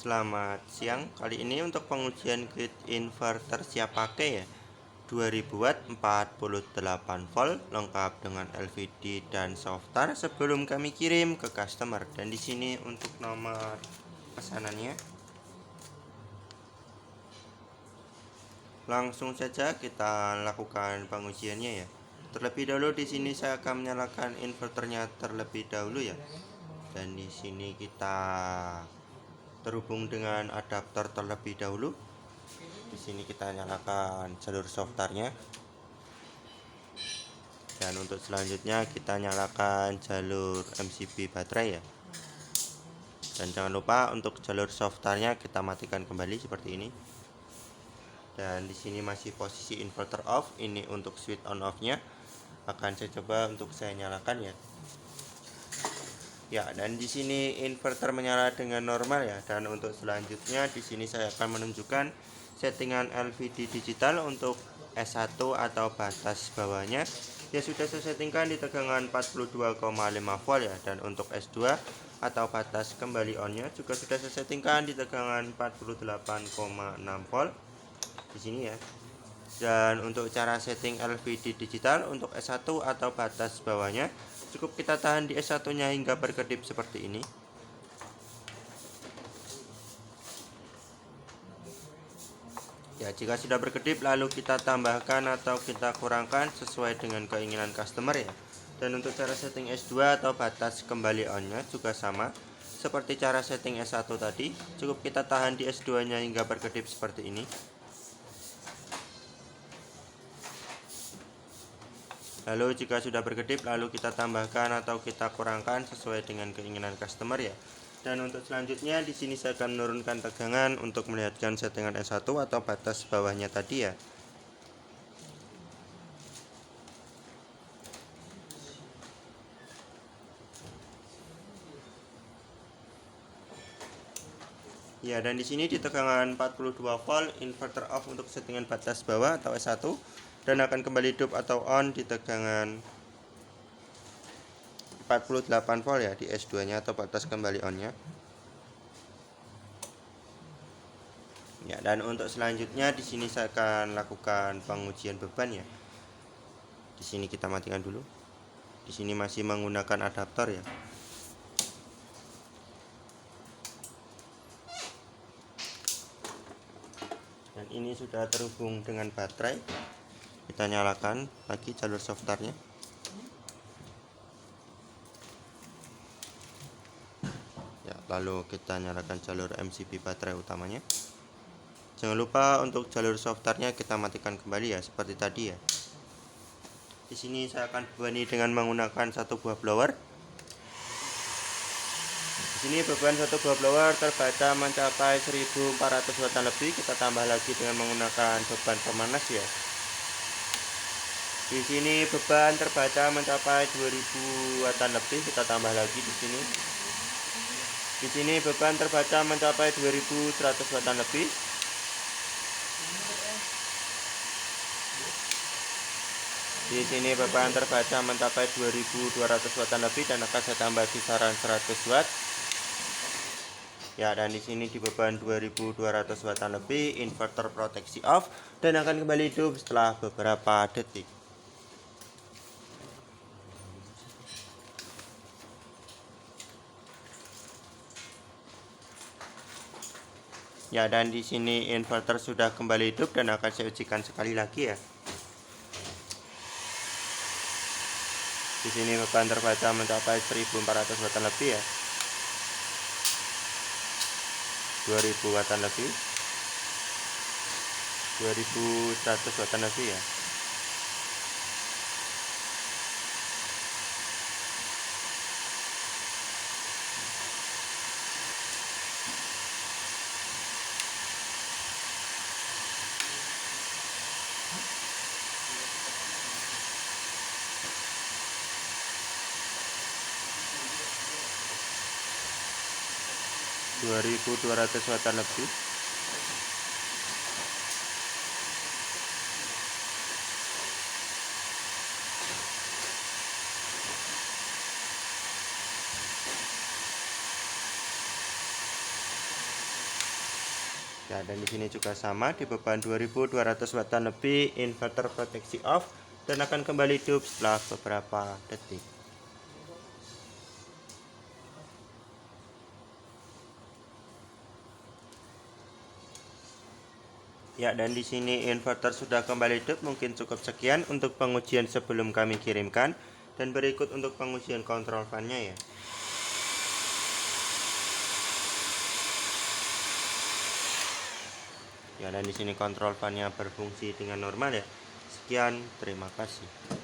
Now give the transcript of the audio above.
Selamat siang. Kali ini untuk pengujian grid inverter siap pakai ya. 2000 watt 48 volt lengkap dengan LVD dan softar sebelum kami kirim ke customer. Dan di sini untuk nomor pesanannya. Langsung saja kita lakukan pengujiannya ya. Terlebih dahulu di sini saya akan menyalakan inverternya terlebih dahulu ya. Dan di sini kita terhubung dengan adaptor terlebih dahulu. Di sini kita nyalakan jalur softarnya. Dan untuk selanjutnya kita nyalakan jalur MCB baterai ya. Dan jangan lupa untuk jalur softarnya kita matikan kembali seperti ini. Dan di sini masih posisi inverter off. Ini untuk switch on off-nya. Akan saya coba untuk saya nyalakan ya. Ya, dan di sini inverter menyala dengan normal ya. Dan untuk selanjutnya di sini saya akan menunjukkan settingan LVD digital untuk S1 atau batas bawahnya. Ya sudah saya settingkan di tegangan 42,5 volt ya. Dan untuk S2 atau batas kembali on-nya juga sudah saya settingkan di tegangan 48,6 volt di sini ya. Dan untuk cara setting LVD digital untuk S1 atau batas bawahnya, cukup kita tahan di S1 nya hingga berkedip seperti ini. Ya, jika sudah berkedip lalu kita tambahkan atau kita kurangkan sesuai dengan keinginan customer ya. Dan untuk cara setting S2 atau batas kembali on nya juga sama seperti cara setting S1 tadi, cukup kita tahan di S2 nya hingga berkedip seperti ini. Lalu jika sudah berkedip lalu kita tambahkan atau kita kurangkan sesuai dengan keinginan customer ya. Dan untuk selanjutnya di sini saya akan menurunkan tegangan untuk melihatkan settingan S1 atau batas bawahnya tadi ya. Ya, dan di sini di tegangan 42 volt inverter off untuk settingan batas bawah atau S1 dan akan kembali hidup atau on di tegangan 48 volt ya di S2 nya atau batas kembali on nya. Ya, dan untuk selanjutnya di sini saya akan lakukan pengujian beban ya. Di sini kita matikan dulu. Di sini masih menggunakan adaptor ya. Dan ini sudah terhubung dengan baterai. Kita nyalakan lagi jalur softarnya. Ya, lalu kita nyalakan jalur MCB baterai utamanya. Jangan lupa untuk jalur softarnya kita matikan kembali ya seperti tadi ya. Di sini saya akan bebani dengan menggunakan satu buah blower. Di sini beban satu buah blower terbaca mencapai 1400 watt lebih. Kita tambah lagi dengan menggunakan beban pemanas ya. Di sini beban terbaca mencapai 2000 watt lebih. Kita tambah lagi di sini. Di sini beban terbaca mencapai 2100 watt lebih. Di sini beban terbaca mencapai 2200 watt lebih dan akan saya tambah kisaran 100 watt. Ya, dan di sini di beban 2200 watt lebih inverter proteksi off dan akan kembali hidup setelah beberapa detik. Ya, dan di sini inverter sudah kembali hidup dan akan saya ujikan sekali lagi ya. Di sini beban terbaca mencapai 1400 watt lebih ya. 2000 watt lebih. 2100 watt lebih ya. Dua ratus watt lebih. Ya, dan di sini juga sama di beban 2200 Watan lebih, inverter proteksi off dan akan kembali hidup setelah beberapa detik. Ya, dan di sini inverter sudah kembali hidup. Mungkin cukup sekian untuk pengujian sebelum kami kirimkan, dan berikut untuk pengujian kontrol fan-nya ya. Ya, dan di sini kontrol fan-nya berfungsi dengan normal ya. Sekian, terima kasih.